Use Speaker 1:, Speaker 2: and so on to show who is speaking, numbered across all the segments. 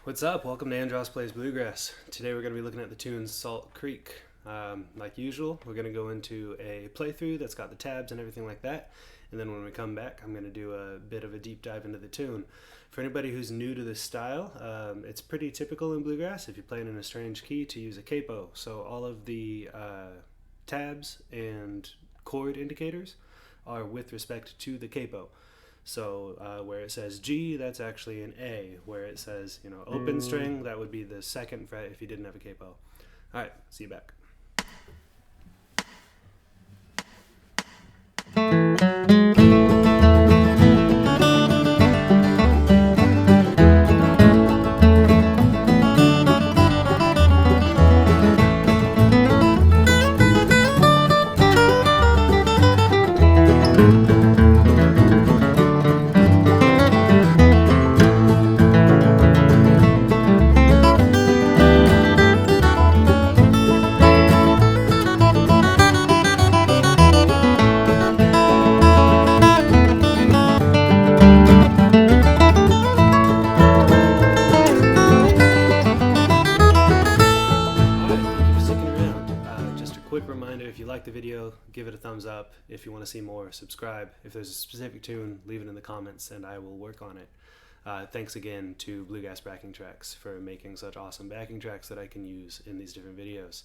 Speaker 1: What's up? Welcome to Andros Plays Bluegrass. Today we're going to be looking at the tune Salt Creek. Like usual, we're going to go into a playthrough that's got the tabs and everything like that. And then when we come back, I'm going to do a bit of a deep dive into the tune. For anybody who's new to this style, it's pretty typical in Bluegrass if you're playing in a strange key to use a capo. So all of the tabs and chord indicators are with respect to the capo. So where it says G, that's actually an A. Where it says, open string, that would be the second fret if you didn't have a capo. All right, see you back. Quick reminder, if you like the video, give it a thumbs up. If you want to see more, subscribe. If there's a specific tune, leave it in the comments and I will work on it. Thanks again to Bluegrass Backing Tracks for making such awesome backing tracks that I can use in these different videos.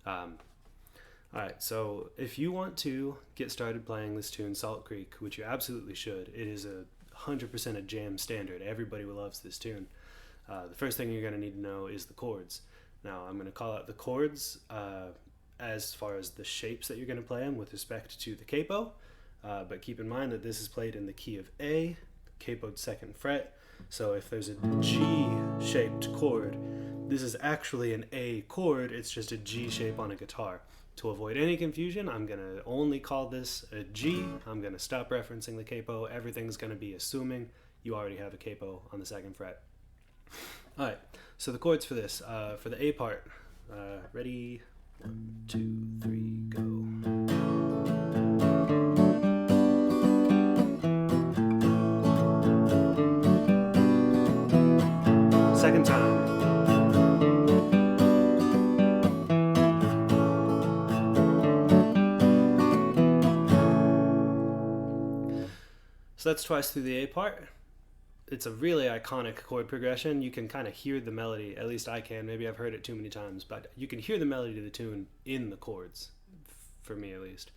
Speaker 1: Alright, so if you want to get started playing this tune, Salt Creek, which you absolutely should, it is 100% a jam standard. Everybody loves this tune. The first thing you're going to need to know is the chords. Now, I'm going to call out the chords as far as the shapes that you're going to play them with respect to the capo, but keep in mind that this is played in the key of A, capoed second fret. So if there's a G-shaped chord, this is actually an A chord, it's just a G shape on a guitar. To avoid any confusion, I'm going to only call this a G. I'm going to stop referencing the capo. Everything's going to be assuming you already have a capo on the second fret. Alright, so the chords for this, for the A part, ready? 1, 2, 3, go. Second time. So that's twice through the A part. It's a really iconic chord progression. You can kind of hear the melody, at least I can. Maybe I've heard it too many times, but you can hear the melody to the tune in the chords, for me at least.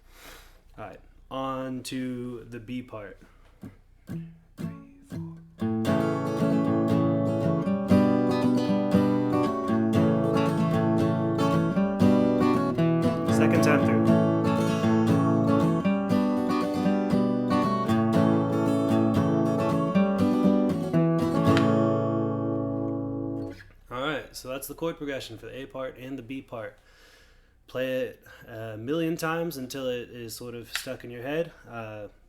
Speaker 1: All right, on to the B part. 3, 4. Second time through. So that's the chord progression for the A part and the B part. Play it a million times until it is sort of stuck in your head.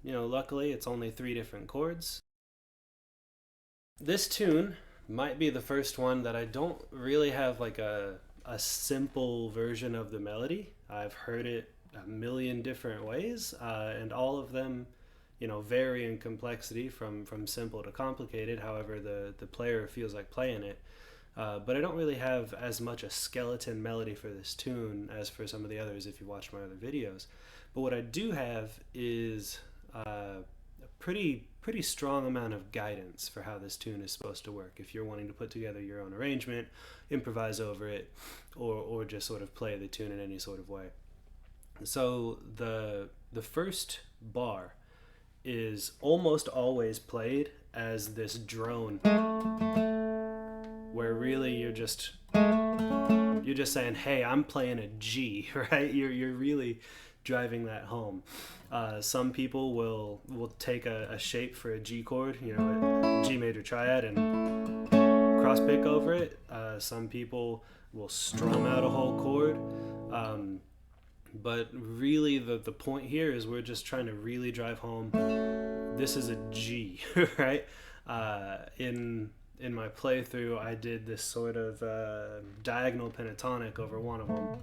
Speaker 1: Luckily it's only 3 different chords. This tune might be the first one that I don't really have like a simple version of the melody. I've heard it a million different ways, and all of them vary in complexity from simple to complicated, however the player feels like playing it. But I don't really have as much a skeleton melody for this tune as for some of the others if you watch my other videos. But what I do have is a pretty strong amount of guidance for how this tune is supposed to work. If you're wanting to put together your own arrangement, improvise over it, or just sort of play the tune in any sort of way. So the first bar is almost always played as this drone, where really you're just saying, hey, I'm playing a G, right? You're really driving that home. Some people will take a shape for a G chord, a G major triad, and cross pick over it. Some people will strum out a whole chord. But really the point here is we're just trying to really drive home this is a G, right? In my playthrough, I did this sort of diagonal pentatonic over one of them.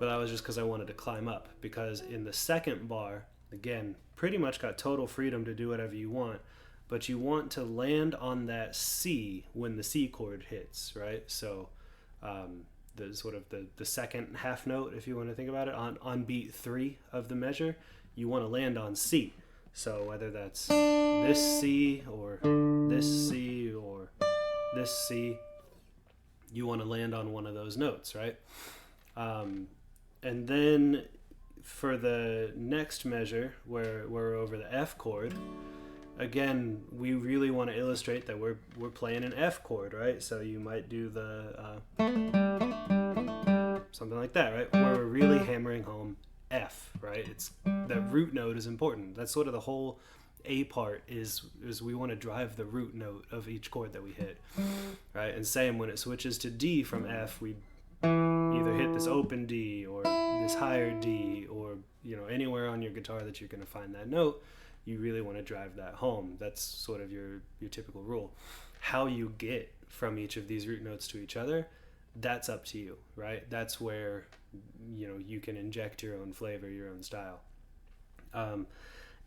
Speaker 1: But that was just because I wanted to climb up. Because in the second bar, again, pretty much got total freedom to do whatever you want. but you want to land on that C when the C chord hits, right? So the sort of the second half note, if you want to think about it, on beat 3 of the measure, you want to land on C. So whether that's this C or this C or this C, you want to land on one of those notes, right? And then for the next measure, where we're over the F chord, again, we really want to illustrate that we're playing an F chord, right? So you might do the something like that, right? Where we're really hammering home F, right? It's that root note is important. That's sort of the whole A part is we want to drive the root note of each chord that we hit, right? And same when it switches to D from F, we either hit this open D or this higher D, or anywhere on your guitar that you're going to find that note. You really want to drive that home. That's sort of your typical rule. How you get from each of these root notes to each other, that's up to you, right? That's where you can inject your own flavor, your own style.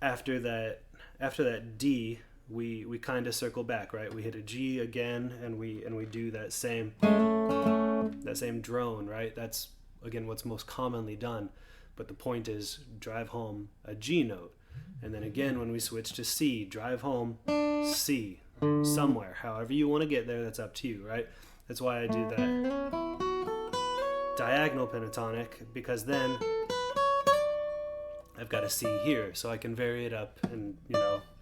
Speaker 1: After that D, we kind of circle back, right? We hit a G again, and we do that same drone, right? That's again what's most commonly done, but the point is drive home a G note. And then again, when we switch to C, drive home C somewhere. However you want to get there, that's up to you, right? That's why I do that diagonal pentatonic, because then I've got a C here, so I can vary it up and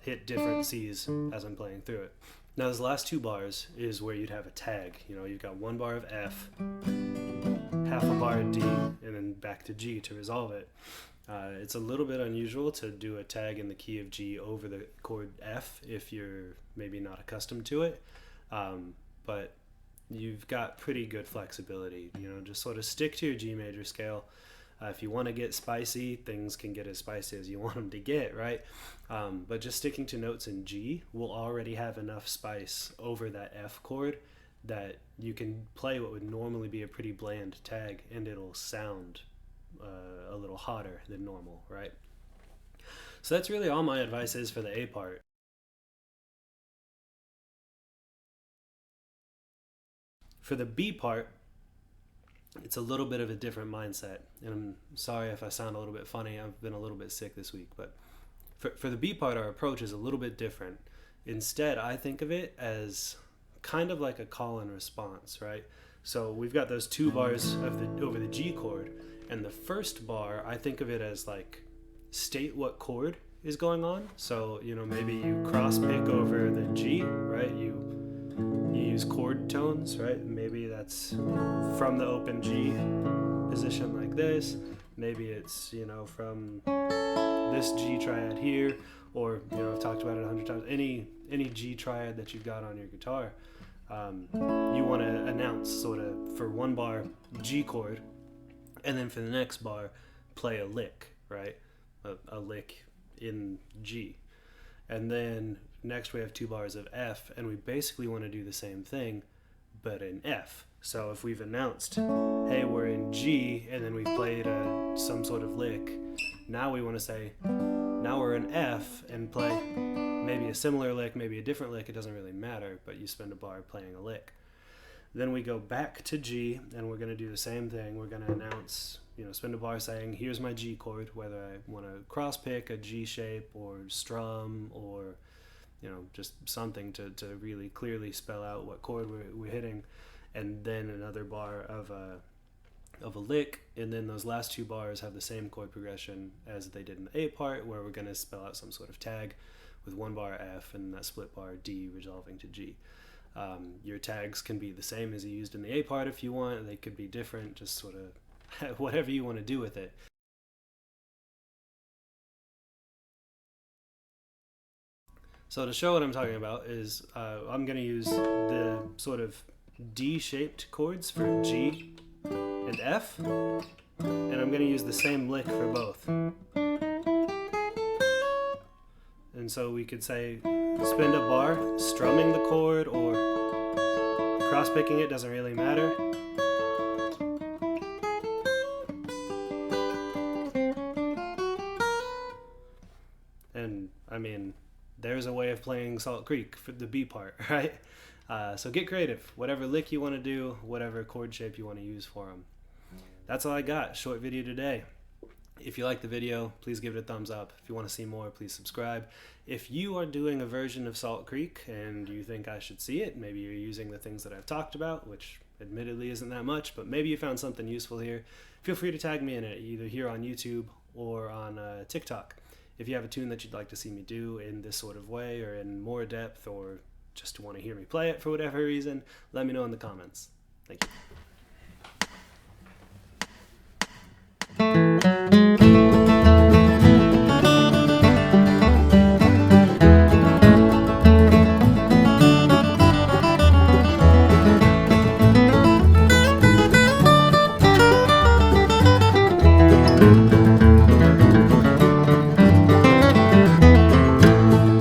Speaker 1: hit different C's as I'm playing through it. Now, those last 2 bars is where you'd have a tag. You've got 1 bar of F, half a bar of D, and then back to G to resolve it. It's a little bit unusual to do a tag in the key of G over the chord F if you're maybe not accustomed to it, but you've got pretty good flexibility. Just sort of stick to your G major scale. If you want to get spicy, things can get as spicy as you want them to get, right? But just sticking to notes in G will already have enough spice over that F chord that you can play what would normally be a pretty bland tag, and it'll sound a little hotter than normal, right? So that's really all my advice is for the A part. For the B part, it's a little bit of a different mindset, and I'm sorry if I sound a little bit funny. I've been a little bit sick this week, but for the B part, our approach is a little bit different. Instead, I think of it as kind of like a call and response, right? So we've got those 2 bars over the G chord, and the first bar, I think of it as like state what chord is going on. So maybe you cross pick over the G, right? You use chord tones, right? Maybe that's from the open G position like this. Maybe it's from this G triad here, or I've talked about it 100 times. Any G triad that you've got on your guitar, you want to announce sort of for 1 bar G chord, and then for the next bar play a lick, right? A lick in G. And then next we have 2 bars of F, and we basically want to do the same thing, but in F. So if we've announced, hey, we're in G, and then we've played some sort of lick, now we want to say, now we're in F, and play maybe a similar lick, maybe a different lick, it doesn't really matter, but you spend a bar playing a lick. Then we go back to G, and we're going to do the same thing. We're going to announce, spend a bar saying, here's my G chord, whether I want to cross pick a G shape or strum or, just something to really clearly spell out what chord we're hitting. And then another bar of a lick, and then those last 2 bars have the same chord progression as they did in the A part, where we're going to spell out some sort of tag with 1 bar F and that split bar D resolving to G. Your tags can be the same as you used in the A part if you want. They could be different, just sort of whatever you want to do with it. So to show what I'm talking about is I'm going to use the sort of D-shaped chords for G and F, and I'm going to use the same lick for both. And so we could say spend a bar strumming the chord or cross-picking it, doesn't really matter. And I mean, there's a way of playing Salt Creek for the B part, right? So get creative. Whatever lick you want to do, whatever chord shape you want to use for them. That's all I got. Short video today. If you like the video, please give it a thumbs up. If you want to see more, please subscribe. If you are doing a version of Salt Creek and you think I should see it, maybe you're using the things that I've talked about, which admittedly isn't that much, but maybe you found something useful here, feel free to tag me in it, either here on YouTube or on TikTok. If you have a tune that you'd like to see me do in this sort of way or in more depth, or just want to hear me play it for whatever reason, let me know in the comments. Thank you.